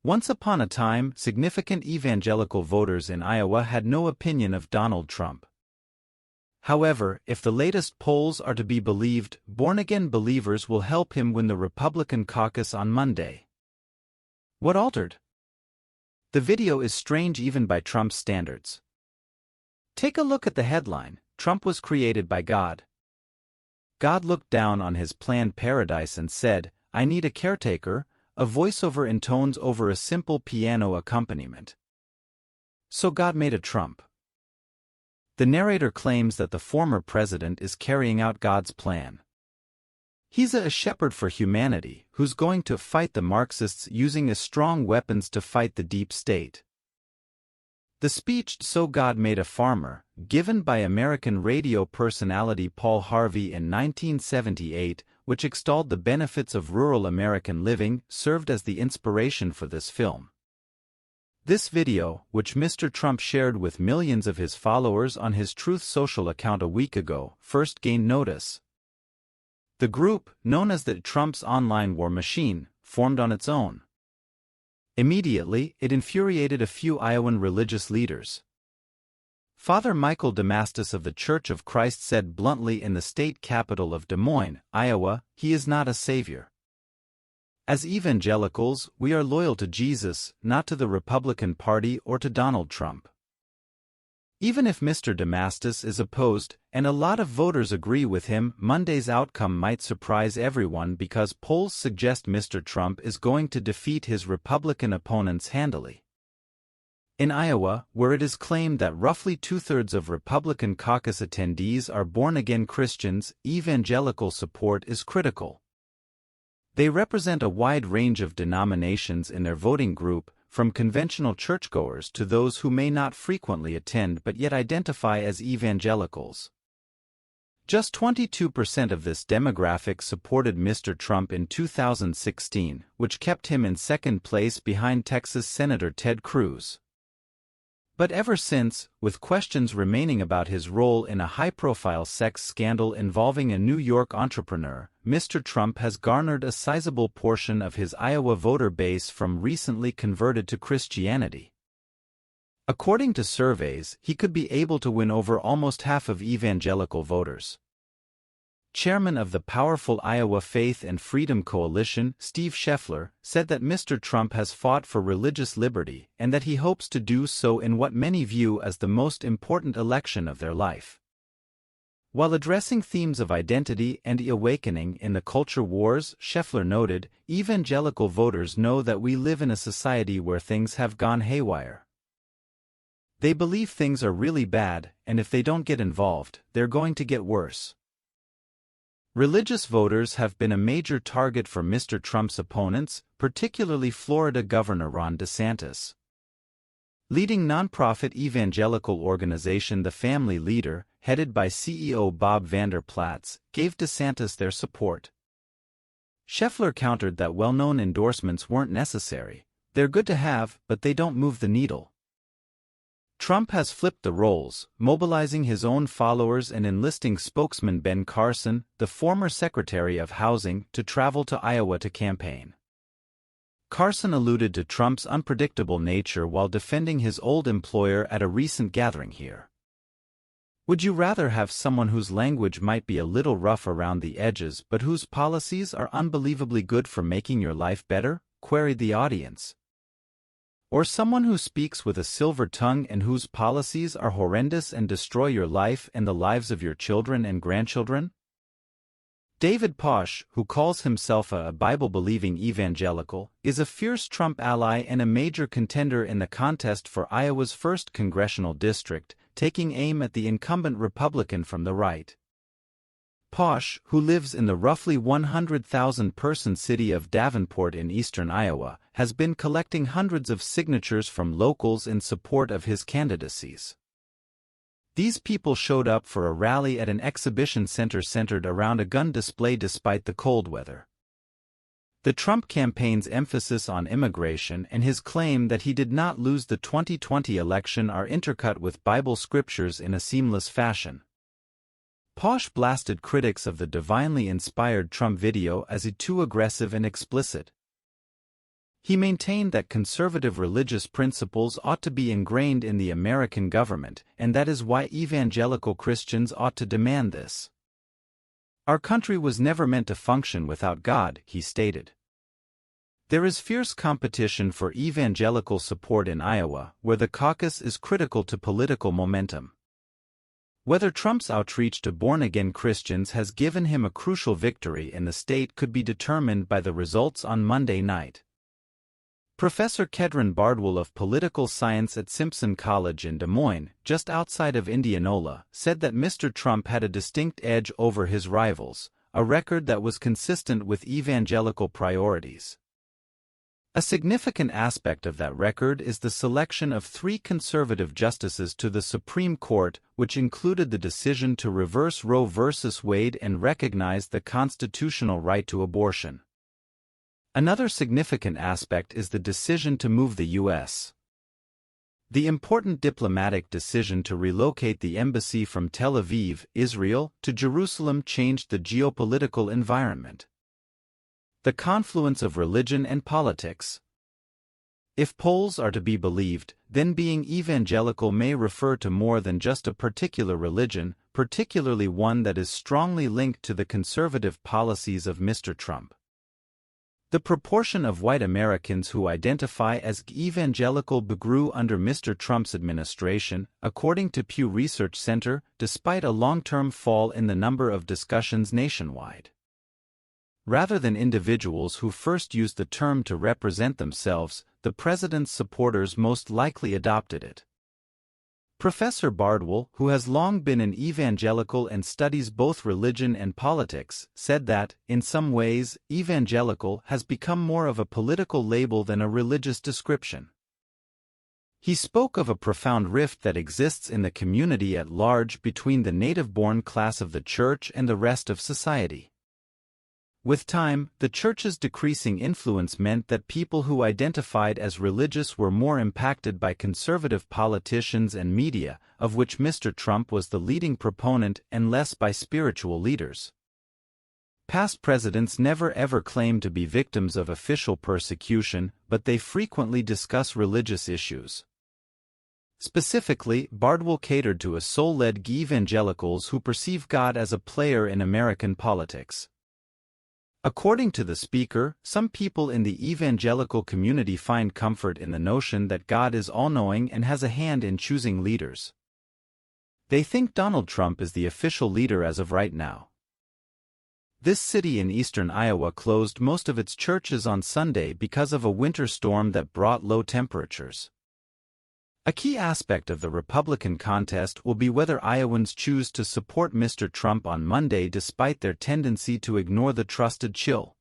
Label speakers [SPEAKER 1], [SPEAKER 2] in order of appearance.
[SPEAKER 1] Once upon a time, significant evangelical voters in Iowa had no opinion of Donald Trump. However, if the latest polls are to be believed, born-again believers will help him win the Republican caucus on Monday. What altered? The video is strange even by Trump's standards. Take a look at the headline: Trump was created by God. God looked down on his planned paradise and said, "I need a caretaker." A voiceover intones over a simple piano accompaniment. So God made a Trump. The narrator claims that the former president is carrying out God's plan. He's a shepherd for humanity who's going to fight the Marxists using as strong weapons to fight the deep state. The speech "So God Made a Farmer," given by American radio personality Paul Harvey in 1978, which extolled the benefits of rural American living, served as the inspiration for this film. This video, which Mr. Trump shared with millions of his followers on his Truth Social account a week ago, first gained notice. The group, known as the Trump's Online War Machine, formed on its own. Immediately, it infuriated a few Iowan religious leaders. Father Michael Damastis of the Church of Christ said bluntly in the state capital of Des Moines, Iowa, "He is not a savior. As evangelicals, we are loyal to Jesus, not to the Republican Party or to Donald Trump." Even if Mr. Damastis is opposed, and a lot of voters agree with him, Monday's outcome might surprise everyone because polls suggest Mr. Trump is going to defeat his Republican opponents handily. In Iowa, where it is claimed that roughly two-thirds of Republican caucus attendees are born-again Christians, evangelical support is critical. They represent a wide range of denominations in their voting group, from conventional churchgoers to those who may not frequently attend but yet identify as evangelicals. Just 22% of this demographic supported Mr. Trump in 2016, which kept him in second place behind Texas Senator Ted Cruz. But ever since, with questions remaining about his role in a high-profile sex scandal involving a New York entrepreneur, Mr. Trump has garnered a sizable portion of his Iowa voter base from recently converted to Christianity. According to surveys, he could be able to win over almost half of evangelical voters. Chairman of the powerful Iowa Faith and Freedom Coalition, Steve Scheffler, said that Mr. Trump has fought for religious liberty and that he hopes to do so in what many view as the most important election of their life. While addressing themes of identity and awakening in the culture wars, Scheffler noted, "Evangelical voters know that we live in a society where things have gone haywire. They believe things are really bad, and if they don't get involved, they're going to get worse." Religious voters have been a major target for Mr. Trump's opponents, particularly Florida Governor Ron DeSantis. Leading nonprofit evangelical organization The Family Leader, headed by CEO Bob Vander Plaats, gave DeSantis their support. Scheffler countered that well-known endorsements weren't necessary. "They're good to have, but they don't move the needle." Trump has flipped the roles, mobilizing his own followers and enlisting spokesman Ben Carson, the former Secretary of Housing, to travel to Iowa to campaign. Carson alluded to Trump's unpredictable nature while defending his old employer at a recent gathering here. "Would you rather have someone whose language might be a little rough around the edges but whose policies are unbelievably good for making your life better?" queried the audience. "Or someone who speaks with a silver tongue and whose policies are horrendous and destroy your life and the lives of your children and grandchildren?" David Posh, who calls himself a Bible-believing evangelical, is a fierce Trump ally and a major contender in the contest for Iowa's 1st congressional district, taking aim at the incumbent Republican from the right. Posh, who lives in the roughly 100,000-person city of Davenport in eastern Iowa, has been collecting hundreds of signatures from locals in support of his candidacies. These people showed up for a rally at an exhibition center centered around a gun display despite the cold weather. The Trump campaign's emphasis on immigration and his claim that he did not lose the 2020 election are intercut with Bible scriptures in a seamless fashion. Posh blasted critics of the divinely inspired Trump video as too aggressive and explicit. He maintained that conservative religious principles ought to be ingrained in the American government, and that is why evangelical Christians ought to demand this. Our country was never meant to function without God, he stated. There is fierce competition for evangelical support in Iowa, where the caucus is critical to political momentum. Whether Trump's outreach to born-again Christians has given him a crucial victory in the state could be determined by the results on Monday night. Professor Kedron Bardwell of political science at Simpson College in Des Moines, just outside of Indianola, said that Mr. Trump had a distinct edge over his rivals, a record that was consistent with evangelical priorities. A significant aspect of that record is the selection of 3 conservative justices to the Supreme Court, which included the decision to reverse Roe v. Wade and recognize the constitutional right to abortion. Another significant aspect is the decision to move the U.S. The important diplomatic decision to relocate the embassy from Tel Aviv, Israel, to Jerusalem changed the geopolitical environment. The confluence of religion and politics. If polls are to be believed, then being evangelical may refer to more than just a particular religion, particularly one that is strongly linked to the conservative policies of Mr. Trump. The proportion of white Americans who identify as evangelical grew under Mr. Trump's administration, according to Pew Research Center, despite a long-term fall in the number of discussions nationwide. Rather than individuals who first used the term to represent themselves, the president's supporters most likely adopted it. Professor Bardwell, who has long been an evangelical and studies both religion and politics, said that, in some ways, evangelical has become more of a political label than a religious description. He spoke of a profound rift that exists in the community at large between the native-born class of the church and the rest of society. With time, the church's decreasing influence meant that people who identified as religious were more impacted by conservative politicians and media, of which Mr. Trump was the leading proponent, and less by spiritual leaders. Past presidents never ever claimed to be victims of official persecution, but they frequently discuss religious issues. Specifically, Bardwell catered to a soul-led evangelicals who perceive God as a player in American politics. According to the speaker, some people in the evangelical community find comfort in the notion that God is all-knowing and has a hand in choosing leaders. They think Donald Trump is the official leader as of right now. This city in eastern Iowa closed most of its churches on Sunday because of a winter storm that brought low temperatures. A key aspect of the Republican contest will be whether Iowans choose to support Mr. Trump on Monday despite their tendency to ignore the trusted chill.